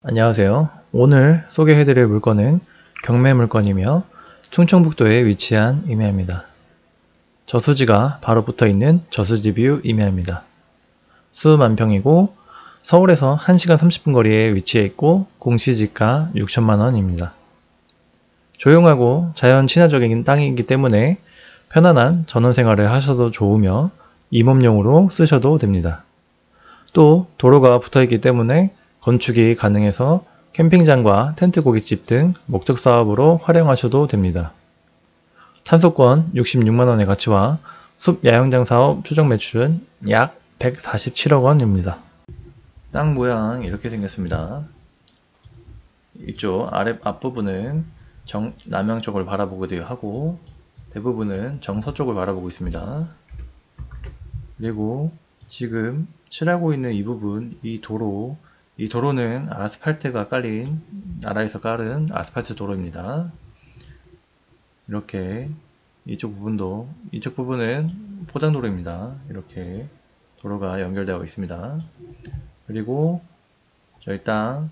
안녕하세요. 오늘 소개해드릴 물건은 경매 물건이며 충청북도에 위치한 임야입니다. 저수지가 바로 붙어있는 저수지뷰 임야입니다. 수만 평이고 서울에서 1시간 30분 거리에 위치해 있고 공시지가 6천만원입니다. 조용하고 자연 친화적인 땅이기 때문에 편안한 전원생활을 하셔도 좋으며 임업용으로 쓰셔도 됩니다. 또 도로가 붙어있기 때문에 건축이 가능해서 캠핑장과 텐트 고깃집 등 목적 사업으로 활용하셔도 됩니다. 찬소권 66만원의 가치와 숲 야영장 사업 추정 매출은 약 147억원입니다. 땅 모양 이렇게 생겼습니다. 이쪽 앞부분은 남양 쪽을 바라보기도 하고 대부분은 정서쪽을 바라보고 있습니다. 그리고 지금 칠하고 있는 이 부분, 이 도로는 아스팔트가 깔린, 나라에서 깔은 아스팔트 도로입니다. 이렇게 이쪽 부분은 포장도로입니다. 이렇게 도로가 연결되어 있습니다. 그리고 저희 땅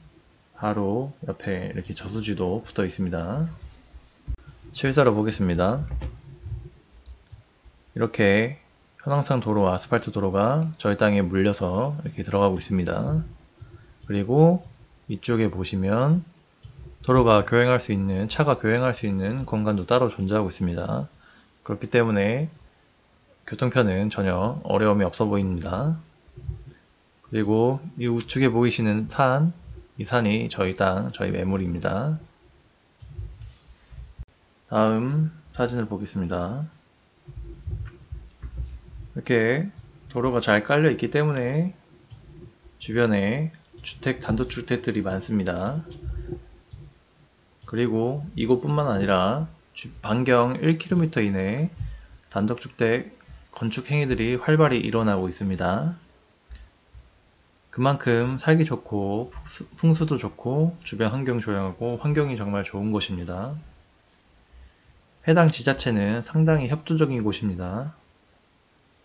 바로 옆에 이렇게 저수지도 붙어 있습니다. 실사로 보겠습니다. 이렇게 현황상 도로, 아스팔트 도로가 저희 땅에 물려서 이렇게 들어가고 있습니다. 그리고 이쪽에 보시면 도로가 교행할 수 있는, 차가 교행할 수 있는 공간도 따로 존재하고 있습니다. 그렇기 때문에 교통편은 전혀 어려움이 없어 보입니다. 그리고 이 우측에 보이시는 이 산이 저희 땅, 저희 매물입니다. 다음 사진을 보겠습니다. 이렇게 도로가 잘 깔려 있기 때문에 주변에 단독주택들이 많습니다. 그리고 이곳뿐만 아니라 반경 1km 이내에 단독주택 건축 행위들이 활발히 일어나고 있습니다. 그만큼 살기 좋고 풍수도 좋고 주변 환경 조용하고 환경이 정말 좋은 곳입니다. 해당 지자체는 상당히 협조적인 곳입니다.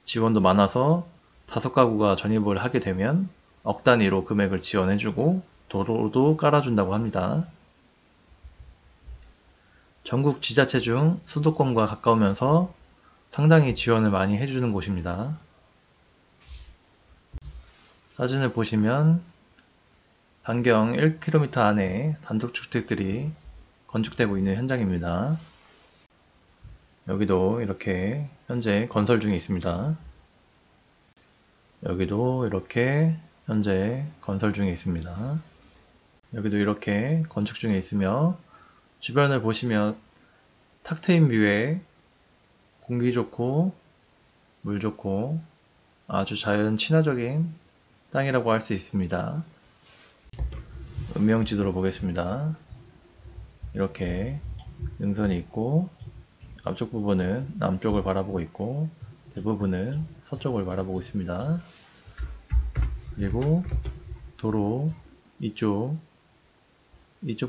지원도 많아서 5가구가 전입을 하게 되면 억 단위로 금액을 지원해주고 도로도 깔아준다고 합니다. 전국 지자체 중 수도권과 가까우면서 상당히 지원을 많이 해주는 곳입니다. 사진을 보시면 반경 1km 안에 단독주택들이 건축되고 있는 현장입니다. 여기도 이렇게 현재 건설 중에 있습니다. 여기도 이렇게 현재 건설 중에 있습니다. 여기도 이렇게 건축 중에 있으며 주변을 보시면 탁 트인 뷰에 공기 좋고 물 좋고 아주 자연 친화적인 땅이라고 할 수 있습니다. 음영 지도로 보겠습니다. 이렇게 능선이 있고 앞쪽 부분은 남쪽을 바라보고 있고 대부분은 서쪽을 바라보고 있습니다. 그리고 도로 이쪽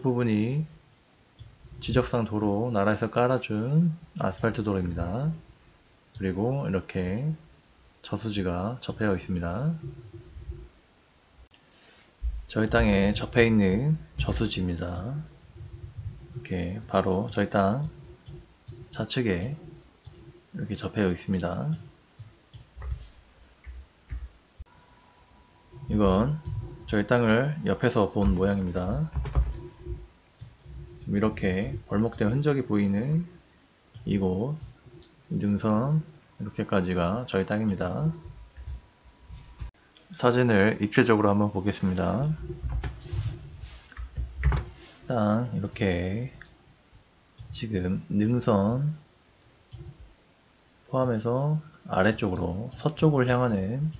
부분이 지적상 도로, 나라에서 깔아준 아스팔트 도로입니다. 그리고 이렇게 저수지가 접해져 있습니다. 저희 땅에 접해 있는 저수지입니다. 이렇게 바로 저희 땅 좌측에 이렇게 접해져 있습니다. 이건 저희 땅을 옆에서 본 모양입니다. 이렇게 벌목된 흔적이 보이는 이곳 능선 이렇게까지가 저희 땅입니다. 사진을 입체적으로 한번 보겠습니다. 땅 이렇게 지금 능선 포함해서 아래쪽으로 서쪽을 향하는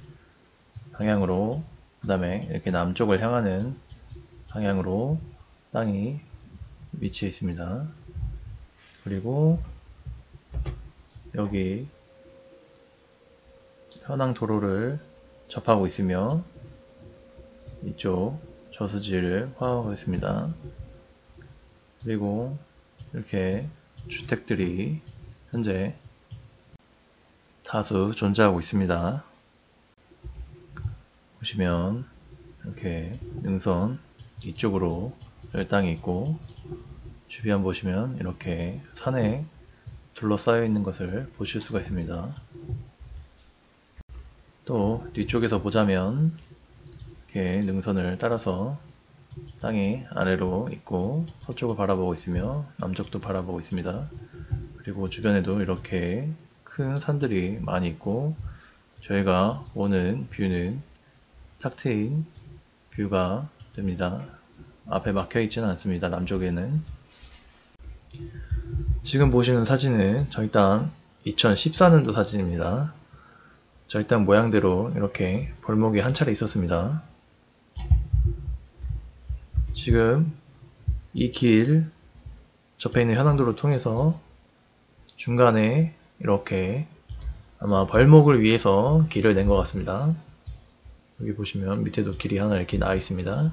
방향으로 그 다음에 이렇게 남쪽을 향하는 방향으로 땅이 위치해 있습니다. 그리고 여기 현황 도로를 접하고 있으며 이쪽 저수지를 포함하고 있습니다. 그리고 이렇게 주택들이 현재 다수 존재하고 있습니다. 보시면 이렇게 능선 이쪽으로 저희 땅이 있고, 주변 보시면 이렇게 산에 둘러싸여 있는 것을 보실 수가 있습니다. 또 뒤쪽에서 보자면 이렇게 능선을 따라서 땅이 아래로 있고 서쪽을 바라보고 있으며 남쪽도 바라보고 있습니다. 그리고 주변에도 이렇게 큰 산들이 많이 있고, 저희가 보는 뷰는 탁 트인 뷰가 됩니다. 앞에 막혀 있지는 않습니다. 남쪽에는. 지금 보시는 사진은 저희 땅 2014년도 사진입니다. 저희 땅 모양대로 이렇게 벌목이 한 차례 있었습니다. 지금 이 길 접해 있는 현황도를 통해서 중간에 이렇게 아마 벌목을 위해서 길을 낸 것 같습니다. 여기 보시면 밑에도 길이 하나 이렇게 나와 있습니다.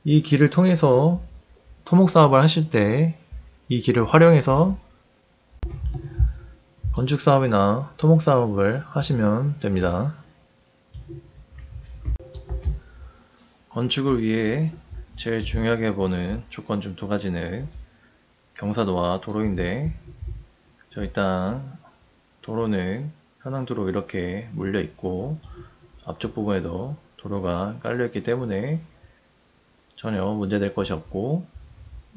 이 길을 통해서 토목 사업을 하실 때 이 길을 활용해서 건축 사업이나 토목 사업을 하시면 됩니다. 건축을 위해 제일 중요하게 보는 조건 중 두 가지는 경사도와 도로인데, 저희 땅 도로는 현황도로 이렇게 물려 있고 앞쪽 부분에도 도로가 깔려 있기 때문에 전혀 문제될 것이 없고,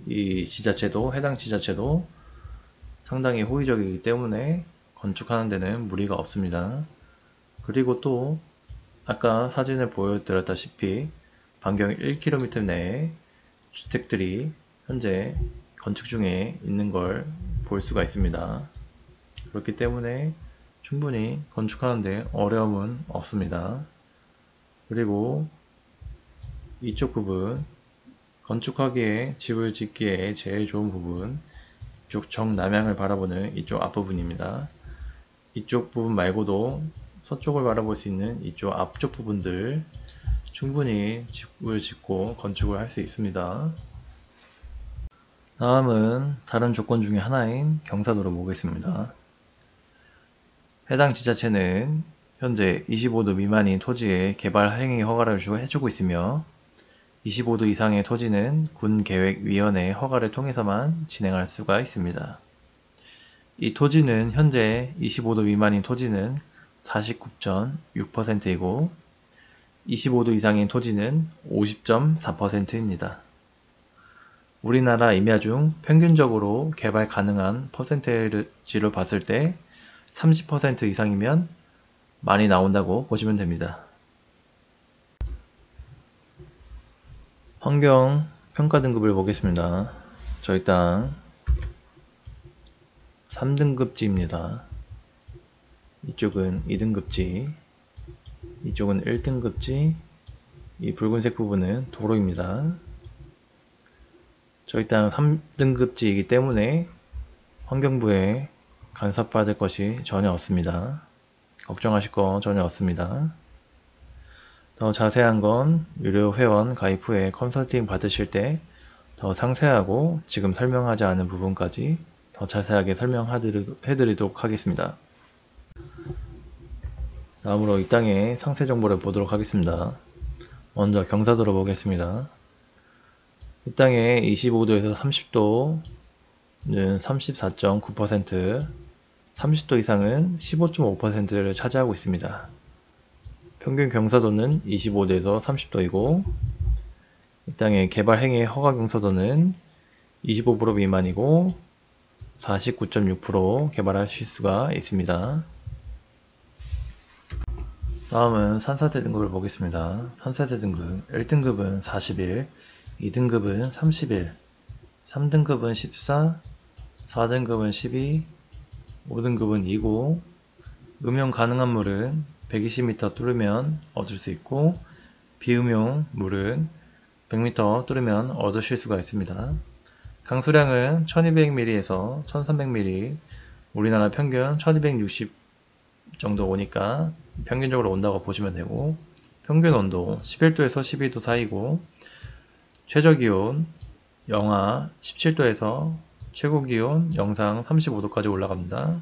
이 지자체도 해당 지자체도 상당히 호의적이기 때문에 건축하는 데는 무리가 없습니다. 그리고 또 아까 사진을 보여드렸다시피 반경 1km 내에 주택들이 현재 건축 중에 있는 걸 볼 수가 있습니다. 그렇기 때문에 충분히 건축하는데 어려움은 없습니다. 그리고 이쪽 부분, 건축하기에 집을 짓기에 제일 좋은 부분, 이쪽 정남향을 바라보는 이쪽 앞부분입니다. 이쪽 부분 말고도 서쪽을 바라볼 수 있는 이쪽 앞쪽 부분들 충분히 집을 짓고 건축을 할 수 있습니다. 다음은 다른 조건 중에 하나인 경사도를 보겠습니다. 해당 지자체는 현재 25도 미만인 토지에 개발 행위 허가를 해주고 있으며, 25도 이상의 토지는 군계획위원회 허가를 통해서만 진행할 수가 있습니다. 이 토지는 현재 25도 미만인 토지는 49.6%이고 25도 이상인 토지는 50.4%입니다. 우리나라 임야 중 평균적으로 개발 가능한 퍼센테이지로 봤을 때 30% 이상이면 많이 나온다고 보시면 됩니다. 환경 평가 등급을 보겠습니다. 저희 땅 3등급지입니다. 이쪽은 2등급지, 이쪽은 1등급지, 이 붉은색 부분은 도로입니다. 저희 땅 3등급지이기 때문에 환경부에 간섭받을 것이 전혀 없습니다. 걱정하실 거 전혀 없습니다. 더 자세한 건 유료 회원 가입 후에 컨설팅 받으실 때 더 상세하고 지금 설명하지 않은 부분까지 더 자세하게 설명해드리도록 하겠습니다. 다음으로 이 땅의 상세 정보를 보도록 하겠습니다. 먼저 경사도로 보겠습니다. 이 땅의 25도에서 30도는 34.9%, 30도 이상은 15.5%를 차지하고 있습니다. 평균 경사도는 25도에서 30도이고, 이 땅의 개발 행위 허가 경사도는 25% 미만이고 49.6% 개발하실 수가 있습니다. 다음은 산사대 등급을 보겠습니다. 산사대 등급 1등급은 41, 2등급은 31, 3등급은 14, 4등급은 12, 5등급은 2고, 음용 가능한 물은 120m 뚫으면 얻을 수 있고, 비음용 물은 100m 뚫으면 얻으실 수가 있습니다. 강수량은 1200ml에서 1300ml, 우리나라 평균 1260 정도 오니까 평균적으로 온다고 보시면 되고, 평균 온도 11도에서 12도 사이고, 최저기온 영하 17도에서 최고기온 영상 35도까지 올라갑니다.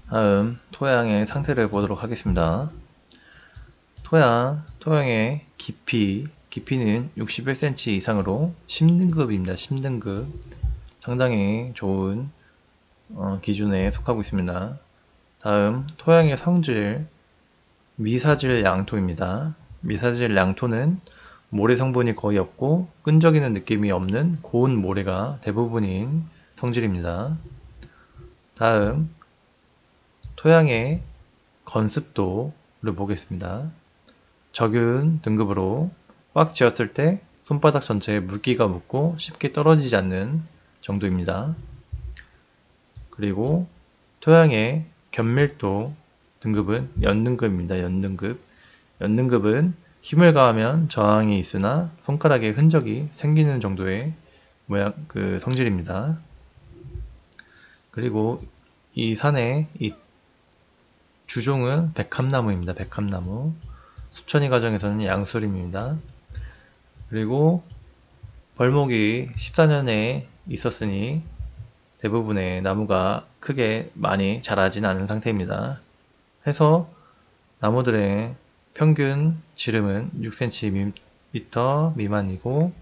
다음 토양의 상태를 보도록 하겠습니다. 토양의 깊이는 61cm 이상으로 10등급입니다. 10등급. 상당히 좋은 기준에 속하고 있습니다. 다음, 토양의 성질, 미사질 양토입니다. 미사질 양토는 모래 성분이 거의 없고 끈적이는 느낌이 없는 고운 모래가 대부분인 성질입니다. 다음, 토양의 건습도를 보겠습니다. 적윤 등급으로 꽉 쥐었을 때 손바닥 전체에 물기가 묻고 쉽게 떨어지지 않는 정도입니다. 그리고 토양의 견밀도 등급은 연등급입니다. 연등급. 연등급은 힘을 가하면 저항이 있으나 손가락에 흔적이 생기는 정도의 성질입니다. 그리고 이 산의 이 주종은 백합나무입니다. 백합나무. 숲천이 과정에서는 양수림입니다. 그리고 벌목이 14년에 있었으니 대부분의 나무가 크게 많이 자라진 않은 상태입니다. 해서 나무들의 평균 지름은 6cm 미만이고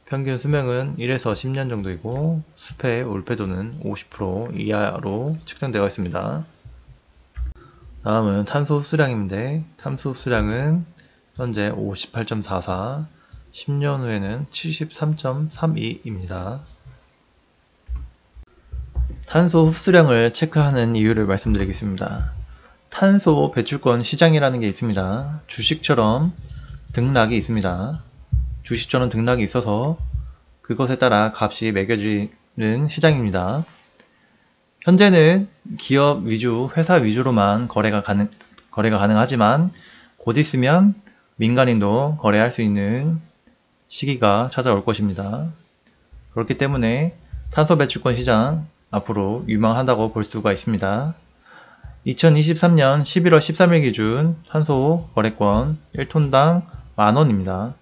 평균 수명은 1에서 10년 정도이고 숲의 올패도는 50% 이하로 측정되어 있습니다. 다음은 탄소 흡수량인데 탄소 흡수량은 현재 58.44, 10년 후에는 73.32입니다. 탄소 흡수량을 체크하는 이유를 말씀드리겠습니다. 탄소 배출권 시장이라는 게 있습니다. 주식처럼 등락이 있습니다. 주식처럼 등락이 있어서 그것에 따라 값이 매겨지는 시장입니다. 현재는 기업 위주, 회사 위주로만 거래가 가능하지만 곧 있으면 민간인도 거래할 수 있는 시기가 찾아올 것입니다. 그렇기 때문에 탄소 배출권 시장 앞으로 유망하다고 볼 수가 있습니다. 2023년 11월 13일 기준 탄소 거래권 1톤당 만원입니다.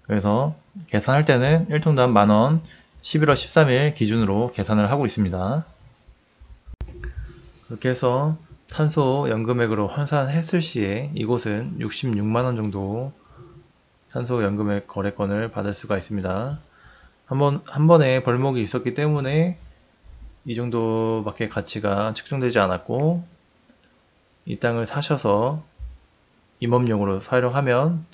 그래서 계산할 때는 1톤당 만원 11월 13일 기준으로 계산을 하고 있습니다. 그렇게 해서 탄소 연금액으로 환산했을 시에 이곳은 66만원 정도 탄소 연금액 거래권을 받을 수가 있습니다. 한 번에 벌목이 있었기 때문에 이 정도밖에 가치가 측정되지 않았고 이 땅을 사셔서 임업용으로 사용하면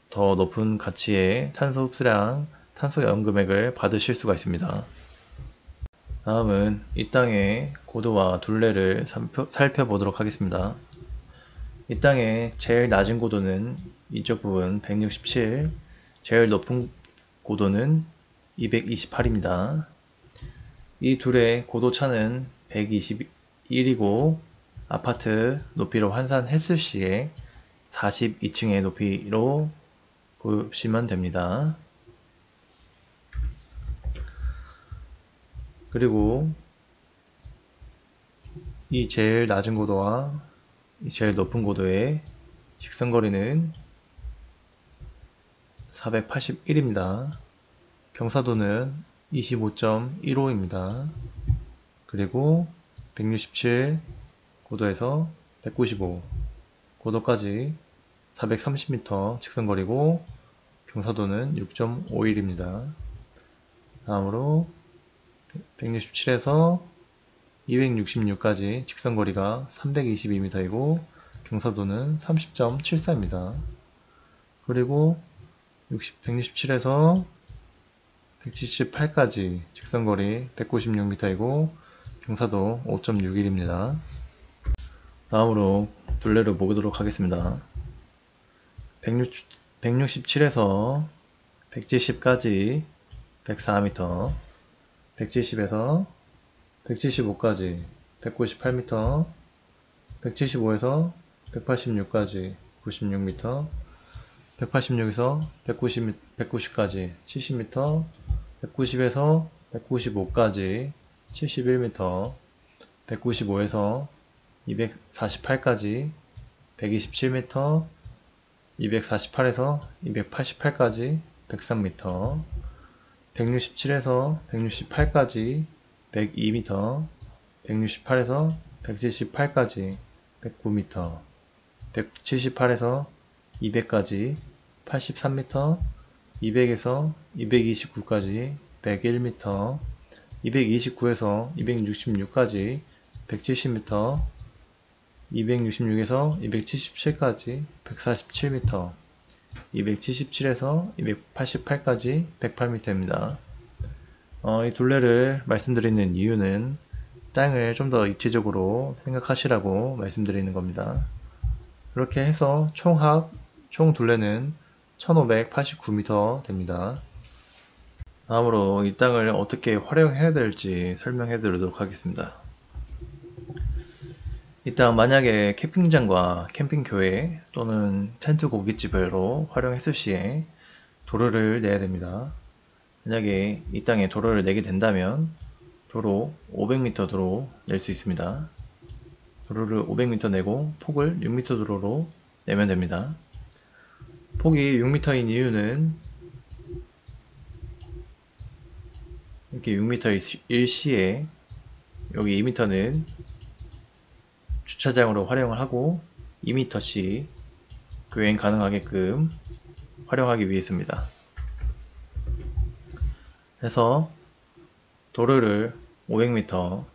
더 높은 가치의 탄소 흡수량, 탄소 연금액을 받으실 수가 있습니다. 다음은 이 땅의 고도와 둘레를 살펴보도록 하겠습니다. 이 땅의 제일 낮은 고도는 이쪽 부분 167, 제일 높은 고도는 228입니다. 이 둘의 고도 차는 121이고 아파트 높이로 환산했을 시에 42층의 높이로 보시면 됩니다. 그리고 이 제일 낮은 고도와 이 제일 높은 고도의 직선거리는 481입니다. 경사도는 25.15입니다. 그리고 167 고도에서 195 고도까지 430m 직선거리고 경사도는 6.51입니다. 다음으로 167에서 266까지 직선거리가 322m이고 경사도는 30.74입니다. 그리고 167에서 178까지 직선거리 196m이고 경사도 5.61입니다. 다음으로 둘레로 보도록 하겠습니다. 167에서 170까지 104m, 170에서 175까지 198m, 175에서 186까지 96m, 186에서 190까지 70m, 190에서 195까지 71m, 195에서 248까지 127m, 248에서 288까지 103m, 167에서 168까지 102m, 168에서 178까지 109m, 178에서 200까지 83m, 200에서 229까지 101m, 229에서 266까지 170m, 266에서 277까지 147m, 277에서 288까지 108m입니다. 이 둘레를 말씀드리는 이유는 땅을 좀 더 입체적으로 생각하시라고 말씀드리는 겁니다. 그렇게 해서 총 둘레는 1589m 됩니다. 다음으로 이 땅을 어떻게 활용해야 될지 설명해 드리도록 하겠습니다. 이 땅 만약에 캠핑장과 캠핑교회 또는 텐트 고깃집으로 활용했을 시에 도로를 내야 됩니다. 만약에 이 땅에 도로를 내게 된다면 도로 500m 도로 낼 수 있습니다. 도로를 500m 내고 폭을 6m 도로로 내면 됩니다. 폭이 6m인 이유는 이렇게 6m일 시에 여기 2m는 주차장으로 활용을 하고 2m씩 교행 가능하게끔 활용하기 위해서입니다. 그래서 도로를 500m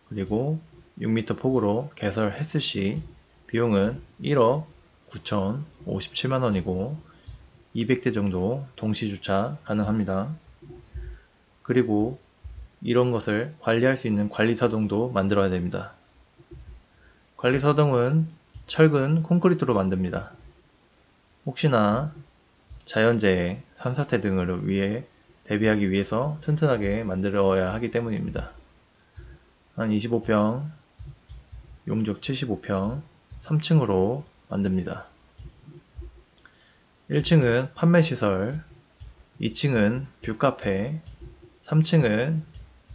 그리고 6m 폭으로 개설했을 시 비용은 1억 9,057만원이고 200대 정도 동시 주차 가능합니다. 그리고 이런 것을 관리할 수 있는 관리사동도 만들어야 됩니다. 관리사동은 철근 콘크리트로 만듭니다. 혹시나 자연재해, 산사태 등을 위해 대비하기 위해서 튼튼하게 만들어야 하기 때문입니다. 한 25평, 용적 75평, 3층으로 만듭니다. 1층은 판매시설, 2층은 뷰카페, 3층은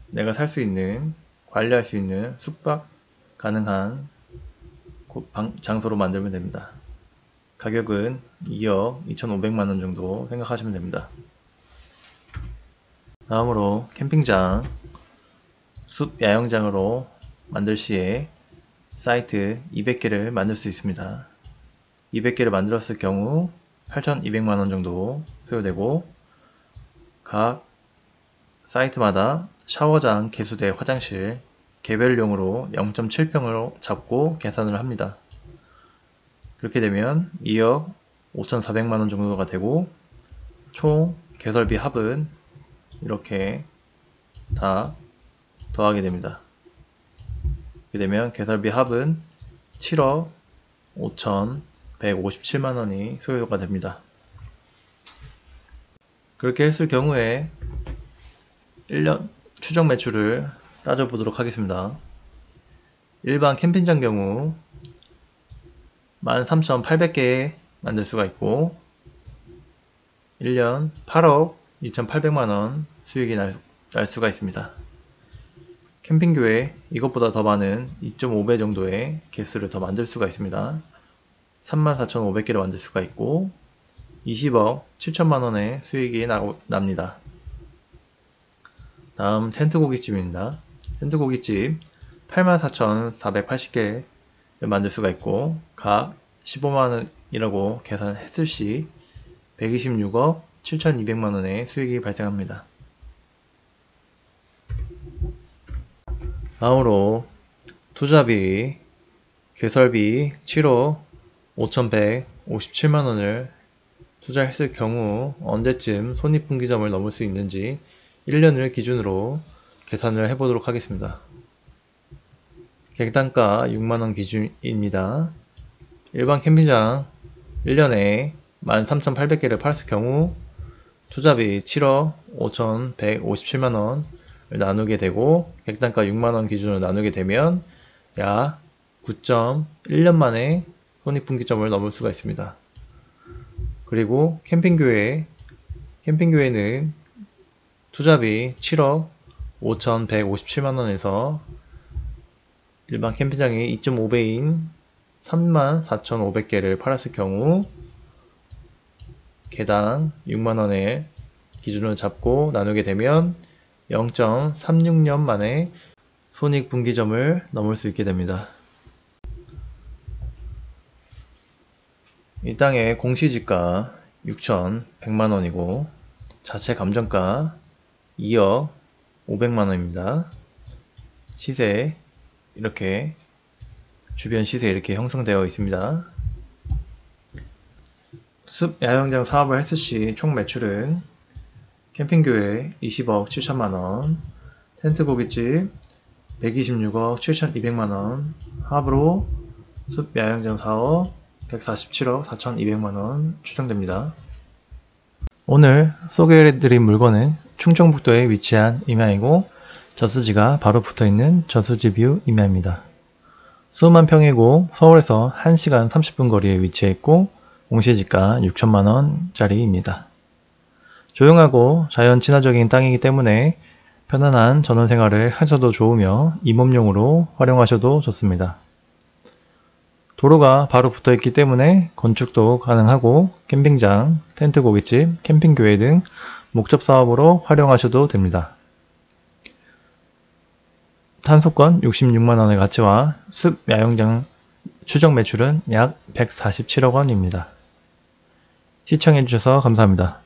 내가 살 수 있는, 관리할 수 있는 숙박 가능한 장소로 만들면 됩니다. 가격은 2억 2,500만원 정도 생각하시면 됩니다. 다음으로 캠핑장, 숲 야영장으로 만들 시에 사이트 200개를 만들 수 있습니다. 200개를 만들었을 경우 8,200만원 정도 소요되고 각 사이트마다 샤워장, 개수대, 화장실 개별용으로 0.7평으로 잡고 계산을 합니다. 그렇게 되면 2억 5,400만원 정도가 되고 총 개설비 합은 이렇게 다 더하게 됩니다. 이렇게 되면 개설비 합은 7억 5,157만원이 소요가 됩니다. 그렇게 했을 경우에 1년 추정 매출을 따져보도록 하겠습니다. 일반 캠핑장 경우 13,800개 만들 수가 있고 1년 8억 2,800만원 수익이 날 수가 있습니다. 캠핑교회 이것보다 더 많은 2.5배 정도의 개수를 더 만들 수가 있습니다. 34,500개를 만들 수가 있고 20억 7천만원의 수익이 납니다. 다음 텐트 고깃집입니다. 텐트 고깃집 84,480개를 만들 수가 있고 각 15만원이라고 계산했을 시 126억 7,200만원의 수익이 발생합니다. 다음으로 투자비, 개설비 7억 5,157만원을 투자했을 경우 언제쯤 손익분기점을 넘을 수 있는지 1년을 기준으로 계산을 해보도록 하겠습니다. 객단가 6만원 기준입니다. 일반 캠핑장 1년에 13,800개를 팔았을 경우 투자비 7억 5,157만원을 나누게 되고 객단가 6만원 기준으로 나누게 되면 약 9.1년 만에 손익분기점을 넘을 수가 있습니다. 그리고 캠핑교회는 투자비 7억 5,157만원에서 일반 캠핑장이 2.5배인 34,500개를 팔았을 경우 개당 6만원을 기준으로 잡고 나누게 되면 0.36년 만에 손익분기점을 넘을 수 있게 됩니다. 이 땅의 공시지가 6,100만원이고 자체 감정가 2억 500만원입니다. 시세 이렇게 주변 시세 이렇게 형성되어 있습니다. 숲 야영장 사업을 했을 시 총 매출은 캠핑교회 20억 7천만원, 텐트 고깃집 126억 7,200만원, 합으로 숲 야영장 사업 147억 4,200만원 추정됩니다. 오늘 소개해드린 물건은 충청북도에 위치한 임야이고 저수지가 바로 붙어있는 저수지뷰 임야입니다. 수만 평이고 서울에서 1시간 30분 거리에 위치해있고 공시지가 6천만원짜리입니다. 조용하고 자연 친화적인 땅이기 때문에 편안한 전원생활을 하셔도 좋으며 임업용으로 활용하셔도 좋습니다. 도로가 바로 붙어있기 때문에 건축도 가능하고 캠핑장, 텐트 고깃집, 캠핑교회 등 목적사업으로 활용하셔도 됩니다. 탄소권 66만원의 가치와 숲 야영장 추정 매출은 약 147억 원입니다. 시청해주셔서 감사합니다.